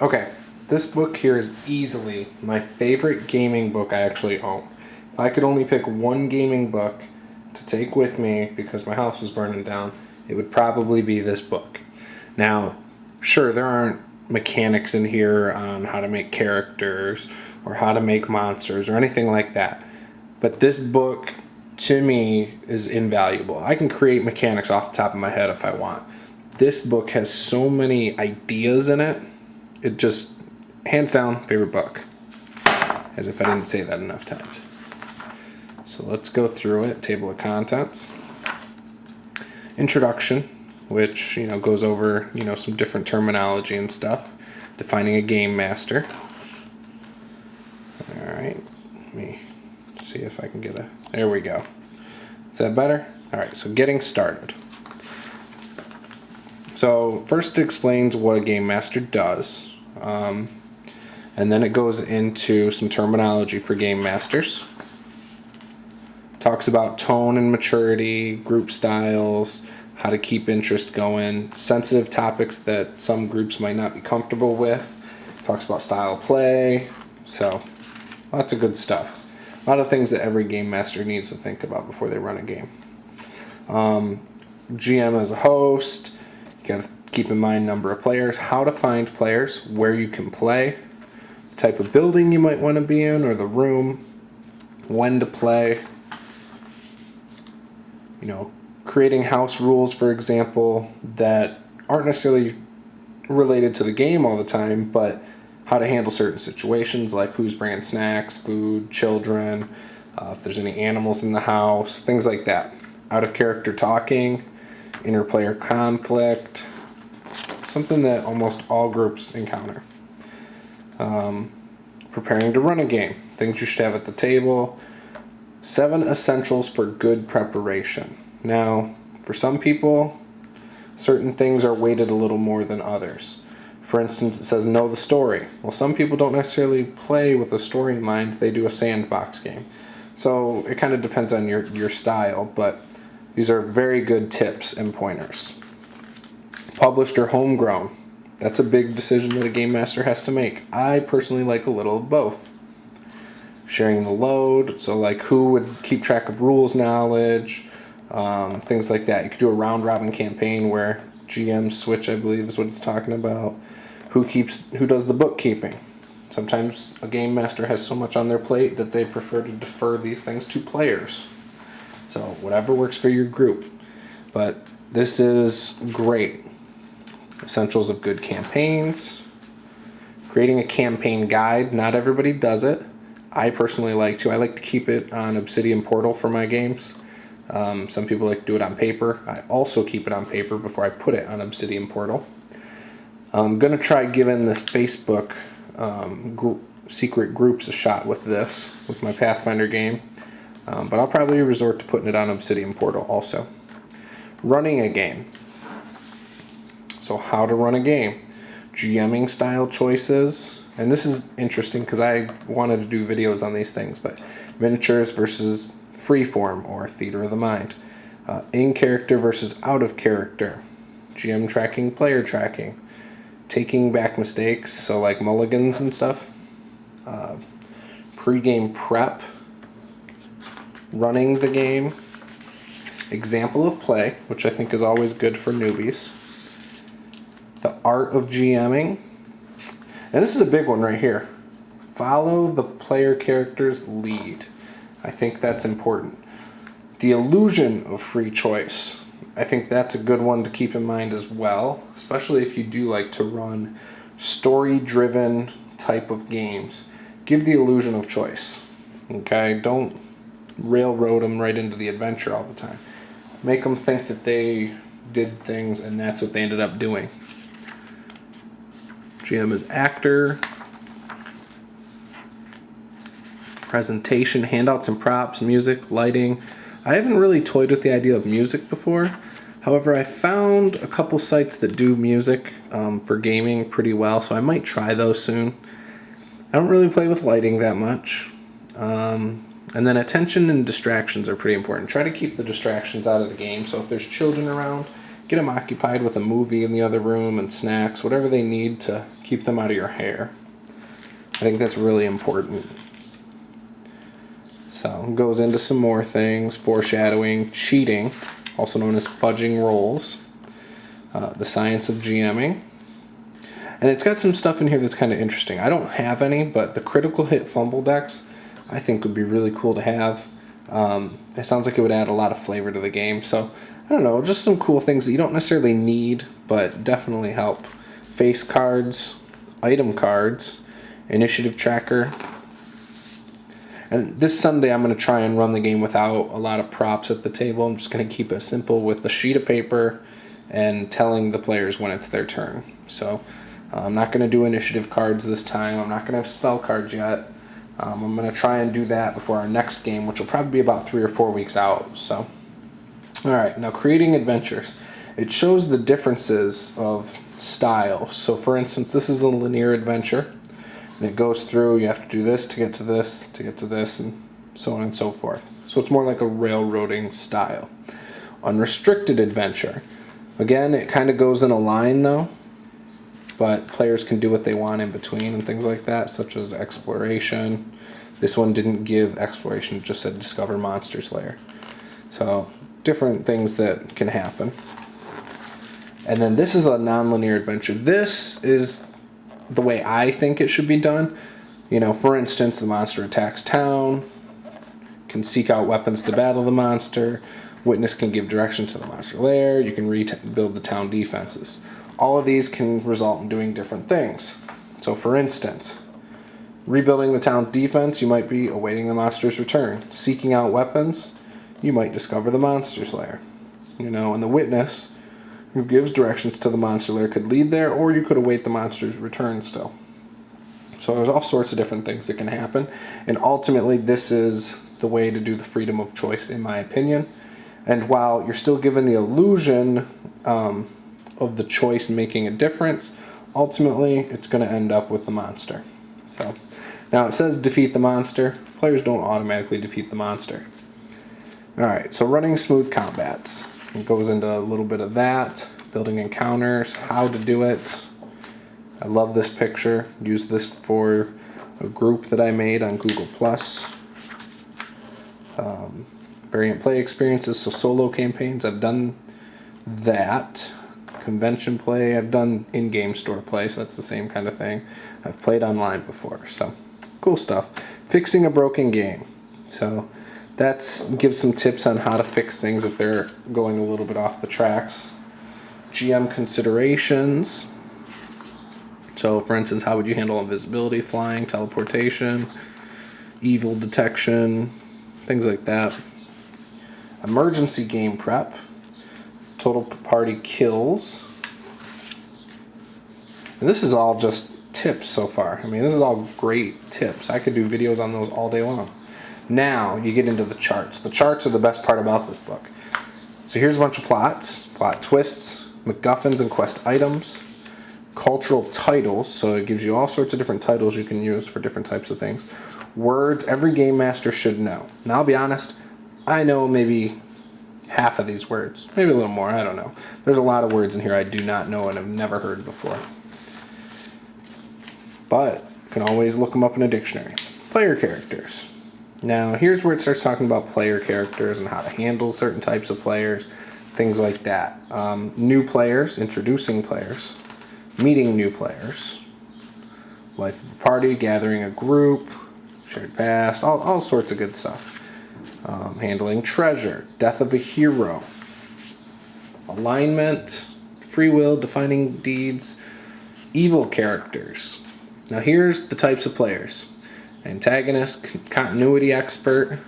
Okay, this book here is easily my favorite gaming book I actually own. If I could only pick one gaming book to take with me because my house was burning down, it would probably be this book. Now, sure, there aren't mechanics in here on how to make characters or how to make monsters or anything like that. But this book, to me, is invaluable. I can create mechanics off the top of my head if I want. This book has so many ideas in it. It just, hands down, favorite book. As if I didn't say that enough times. So let's go through it. Table of contents. Introduction, which, goes over, some different terminology and stuff. Defining a game master. Alright, let me see if I can get there we go. Is that better? Alright, so getting started. So first it explains what a game master does. And then it goes into some terminology for game masters. Talks about tone and maturity, group styles, how to keep interest going, sensitive topics that some groups might not be comfortable with. Talks about style of play, so lots of good stuff. A lot of things that every game master needs to think about before they run a game. GM as a host, you gotta keep in mind number of players, how to find players, where you can play, the type of building you might want to be in or the room, when to play, creating house rules, for example, that aren't necessarily related to the game all the time, but how to handle certain situations like who's bringing snacks, food, children, if there's any animals in the house, things like that. Out of character talking, interplayer conflict, something that almost all groups encounter. Preparing to run a game, things you should have at the table. 7 essentials for good preparation. Now, for some people, certain things are weighted a little more than others. For instance, it says know the story. Well, some people don't necessarily play with a story in mind. They do a sandbox game. So it kind of depends on your style, but these are very good tips and pointers. Published or homegrown. That's a big decision that a game master has to make. I personally like a little of both. Sharing the load, so like who would keep track of rules knowledge, things like that. You could do a round robin campaign where GM switch, I believe is what it's talking about. Who does the bookkeeping? Sometimes a game master has so much on their plate that they prefer to defer these things to players. So whatever works for your group. But this is great. Essentials of good campaigns. Creating a campaign guide. Not everybody does it. I personally like to. I like to keep it on Obsidian Portal for my games. Some people like to do it on paper. I also keep it on paper before I put it on Obsidian Portal. I'm going to try giving this Facebook secret groups a shot with this, with my Pathfinder game. But I'll probably resort to putting it on Obsidian Portal also. Running a game. So how to run a game. GMing style choices. And this is interesting because I wanted to do videos on these things, but miniatures versus freeform or theater of the mind. In character versus out of character. GM tracking, player tracking. Taking back mistakes, so like mulligans and stuff. Pre-game prep. Running the game. Example of play, which I think is always good for newbies. The art of GMing. And this is a big one right here. Follow the player character's lead. I think that's important. The illusion of free choice. I think that's a good one to keep in mind as well, especially if you do like to run story-driven type of games. Give the illusion of choice. Okay? Don't railroad them right into the adventure all the time. Make them think that they did things and that's what they ended up doing. GM is actor. Presentation, handouts and props, music, lighting. I haven't really toyed with the idea of music before. However, I found a couple sites that do music for gaming pretty well, so I might try those soon. I don't really play with lighting that much. And then attention and distractions are pretty important. Try to keep the distractions out of the game, so if there's children around, get them occupied with a movie in the other room and snacks, whatever they need to Keep them out of your hair. I think that's really important. So it goes into some more things. Foreshadowing, cheating, also known as fudging rolls. The science of GMing. And it's got some stuff in here that's kind of interesting. I don't have any, but the critical hit fumble decks I think would be really cool to have. It sounds like it would add a lot of flavor to the game. So, I don't know, just some cool things that you don't necessarily need, but definitely help. Face cards, item cards, initiative tracker. And this Sunday I'm going to try and run the game without a lot of props at the table. I'm just going to keep it simple with a sheet of paper and telling the players when it's their turn. So I'm not going to do initiative cards this time. I'm not going to have spell cards yet. I'm going to try and do that before our next game, which will probably be about 3 or 4 weeks out. So, all right, now creating adventures. It shows the differences of style. So, for instance, this is a linear adventure, and it goes through. You have to do this to get to this, to get to this, and so on and so forth. So it's more like a railroading style. Unrestricted adventure. Again, it kind of goes in a line though, but players can do what they want in between and things like that, such as exploration. This one didn't give exploration, it just said discover monsters lair. So different things that can happen. And then this is a non-linear adventure. This is the way I think it should be done. You know, for instance, the monster attacks town, can seek out weapons to battle the monster. Witness can give direction to the monster lair. You can rebuild the town defenses. All of these can result in doing different things. So for instance, rebuilding the town's defense, you might be awaiting the monster's return. Seeking out weapons, you might discover the monster's lair. You know, and the witness, who gives directions to the monster lair, could lead there, or you could await the monster's return still. So there's all sorts of different things that can happen. And ultimately, this is the way to do the freedom of choice, in my opinion. And while you're still given the illusion of the choice making a difference, ultimately it's going to end up with the monster. So now it says defeat the monster. Players don't automatically defeat the monster. Alright, so running smooth combats. It goes into a little bit of that. Building encounters, how to do it. I love this picture. Use this for a group that I made on Google+. Variant play experiences, so solo campaigns, I've done that. Convention play, I've done in-game store play, so that's the same kind of thing. I've played online before, so cool stuff. Fixing a broken game. So that gives some tips on how to fix things if they're going a little bit off the tracks. GM considerations. So for instance, how would you handle invisibility, flying, teleportation, evil detection, things like that. Emergency game prep, total party kills, and this is all just tips so far. I mean, this is all great tips. I could do videos on those all day long. Now you get into the charts. The charts are the best part about this book. So here's a bunch of plots, plot twists, MacGuffins and quest items, cultural titles, so it gives you all sorts of different titles you can use for different types of things. Words every game master should know. Now I'll be honest, I know maybe half of these words, maybe a little more, I don't know. There's a lot of words in here I do not know and have never heard before. But you can always look them up in a dictionary. Player characters. Now here's where it starts talking about player characters and how to handle certain types of players, things like that. New players, introducing players, meeting new players, life of the party, gathering a group, shared past, all sorts of good stuff. Handling treasure, death of a hero, alignment, free will, defining deeds, evil characters. Now here's the types of players. Antagonist, continuity expert,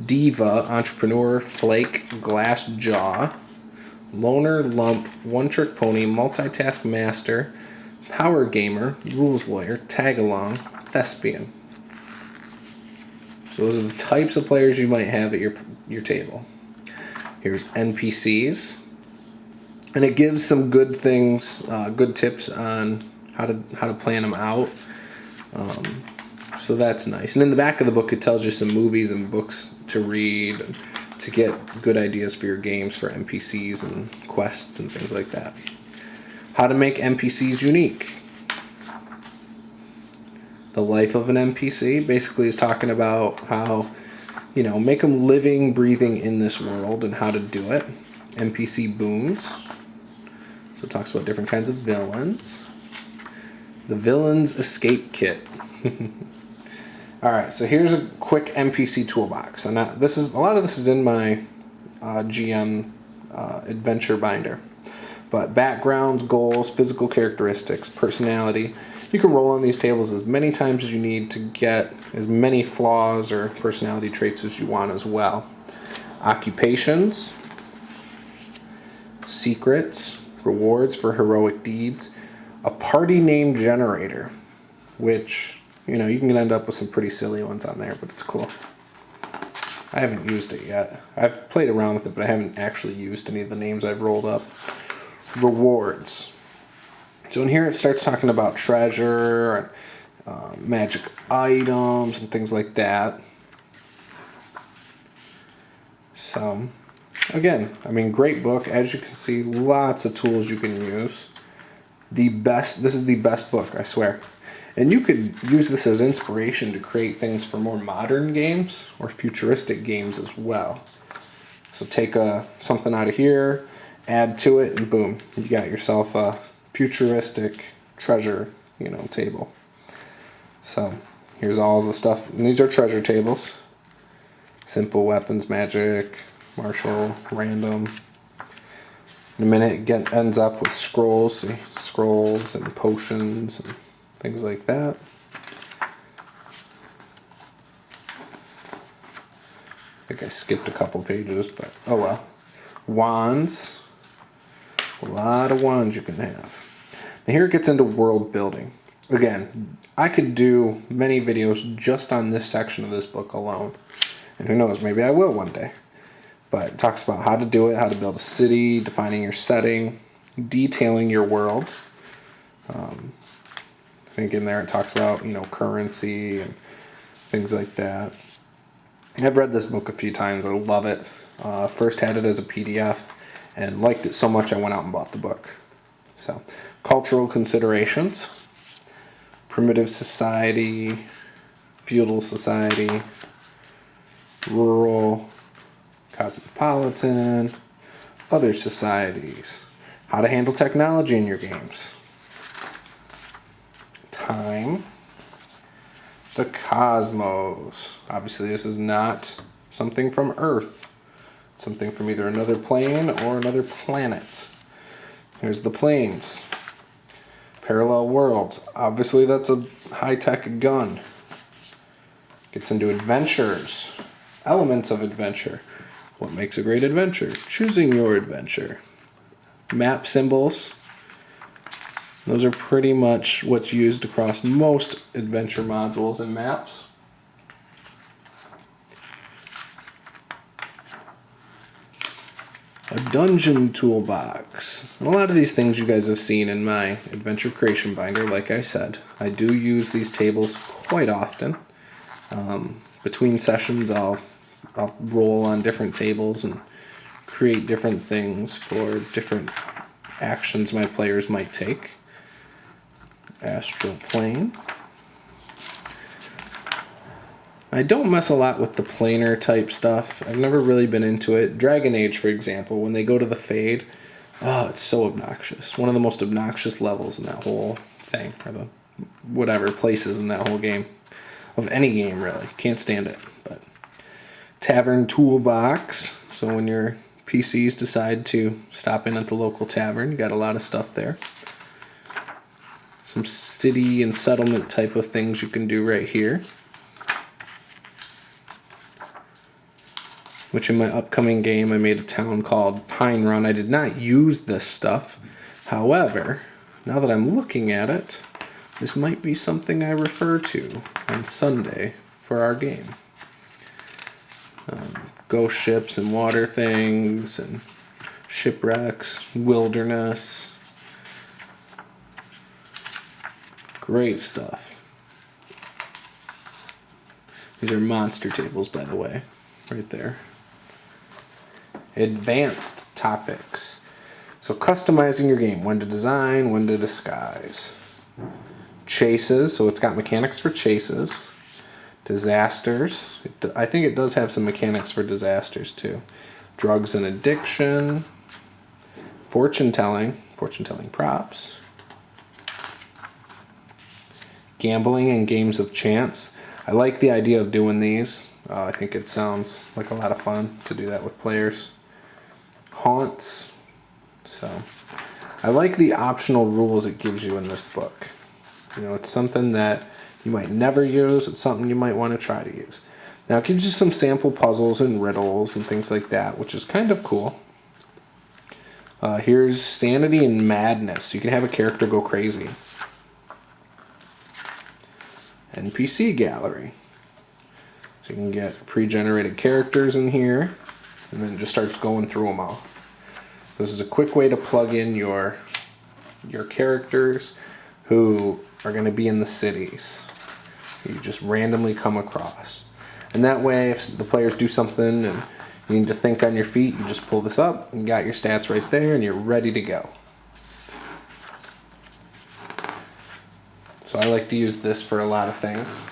diva, entrepreneur, flake, glass jaw, loner, lump, one-trick pony, multitask master, power gamer, rules lawyer, tag-along, thespian. So those are the types of players you might have at your table. Here's NPCs, and it gives some good things, good tips on how to plan them out. So that's nice. And in the back of the book, it tells you some movies and books to read to get good ideas for your games for NPCs and quests and things like that. How to make NPCs unique. the life of an NPC. Basically, is talking about how, make them living, breathing in this world and how to do it. NPC boons. So it talks about different kinds of villains. The villain's escape kit. All right, so here's a quick NPC toolbox, and a lot of this is in my GM adventure binder. But backgrounds, goals, physical characteristics, personality. You can roll on these tables as many times as you need to get as many flaws or personality traits as you want as well. Occupations, secrets, rewards for heroic deeds, a party name generator, which, you can end up with some pretty silly ones on there, but it's cool. I haven't used it yet. I've played around with it, but I haven't actually used any of the names I've rolled up. Rewards. So in here it starts talking about treasure, magic items, and things like that. So, again, great book. As you can see, lots of tools you can use. This is the best book, I swear. And you could use this as inspiration to create things for more modern games or futuristic games as well. So take something out of here, add to it, and boom, you got yourself a futuristic treasure, table. So here's all the stuff. And these are treasure tables. Simple weapons, magic, martial, random. In a minute, it ends up with scrolls and potions and things like that. I think I skipped a couple pages, but oh well. Wands. A lot of wands you can have. Now here it gets into world building. Again, I could do many videos just on this section of this book alone. And who knows, maybe I will one day. But it talks about how to do it, how to build a city, defining your setting, detailing your world. I think in there it talks about, currency and things like that. I've read this book a few times. I love it. First had it as a PDF and liked it so much I went out and bought the book. So, cultural considerations, primitive society, feudal society, rural, cosmopolitan, other societies, how to handle technology in your games, time, the cosmos. Obviously, this is not something from Earth. It's something from either another plane or another planet. Here's the planes. Parallel worlds. Obviously, that's a high-tech gun. Gets into adventures. Elements of adventure. What makes a great adventure? Choosing your adventure. Map symbols. Those are pretty much what's used across most adventure modules and maps. A dungeon toolbox. A lot of these things you guys have seen in my adventure creation binder, like I said. I do use these tables quite often. Between sessions, I'll roll on different tables and create different things for different actions my players might take. Astral plane. I don't mess a lot with the planar type stuff. I've never really been into it. Dragon Age, for example, when they go to the Fade, it's so obnoxious. One of the most obnoxious levels in that whole thing, or the whatever places in that whole game. Of any game, really. Can't stand it. But tavern toolbox. So when your PCs decide to stop in at the local tavern, you got a lot of stuff there. Some city and settlement type of things you can do right here. Which in my upcoming game, I made a town called Pine Run. I did not use this stuff. However, now that I'm looking at it, this might be something I refer to on Sunday for our game. Ghost ships and water things and shipwrecks, wilderness. Great stuff. These are monster tables, by the way, right there. Advanced topics. So customizing your game, when to design, when to disguise. Chases, so it's got mechanics for chases. Disasters. I think it does have some mechanics for disasters too. Drugs and addiction. Fortune telling props. Gambling and games of chance. I like the idea of doing these. I think it sounds like a lot of fun to do that with players. Haunts. So I like the optional rules it gives you in this book. You know, it's something that you might never use. It's something you might want to try to use. Now, it gives you some sample puzzles and riddles and things like that, which is kind of cool. Here's Sanity and Madness. You can have a character go crazy. NPC Gallery. So you can get pre-generated characters in here, and then it just starts going through them all. This is a quick way to plug in your characters who are going to be in the cities you just randomly come across. And that way, if the players do something and you need to think on your feet, you just pull this up, and you got your stats right there, and you're ready to go. So I like to use this for a lot of things.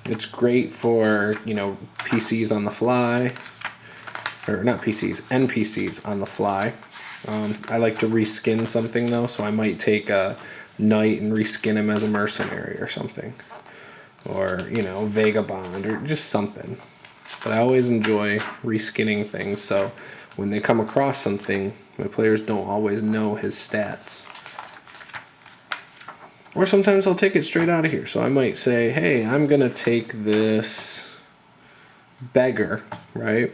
It's great for, you know, PCs on the fly. Or not PCs, NPCs on the fly. I like to reskin something though, so I might take a knight and reskin him as a mercenary or something. Or, you know, vagabond or just something. But I always enjoy reskinning things, so when they come across something, my players don't always know his stats. Or sometimes I'll take it straight out of here. So I might say, hey, I'm going to take this beggar, right?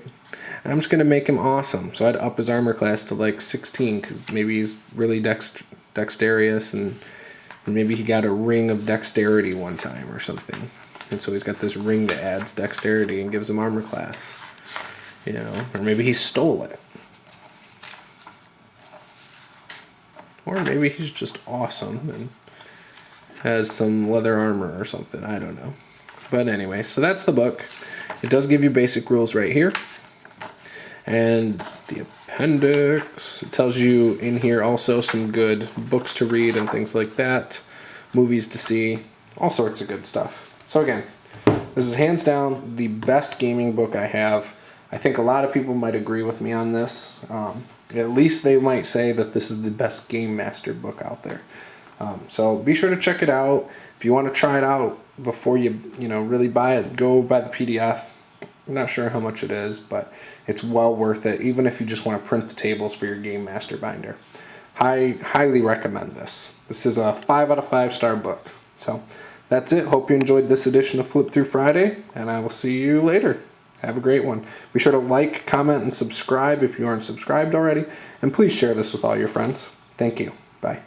And I'm just going to make him awesome. So I'd up his armor class to like 16 because maybe he's really dexterous and maybe he got a ring of dexterity one time or something. And so he's got this ring that adds dexterity and gives him armor class. You know, or maybe he stole it. Or maybe he's just awesome and has some leather armor or something. I don't know. But anyway, so that's the book. It does give you basic rules right here. And the appendix, it tells you in here also some good books to read and things like that. Movies to see. All sorts of good stuff. So again, this is hands down the best gaming book I have. I think a lot of people might agree with me on this. At least they might say that this is the best Gamemastery book out there. So be sure to check it out. If you want to try it out before you really buy it, go buy the PDF. I'm not sure how much it is, but it's well worth it, even if you just want to print the tables for your Gamemaster binder. Highly recommend this. This is a 5 out of 5 star book. So that's it. Hope you enjoyed this edition of Flip Through Friday, and I will see you later. Have a great one. Be sure to like, comment, and subscribe if you aren't subscribed already, and please share this with all your friends. Thank you. Bye.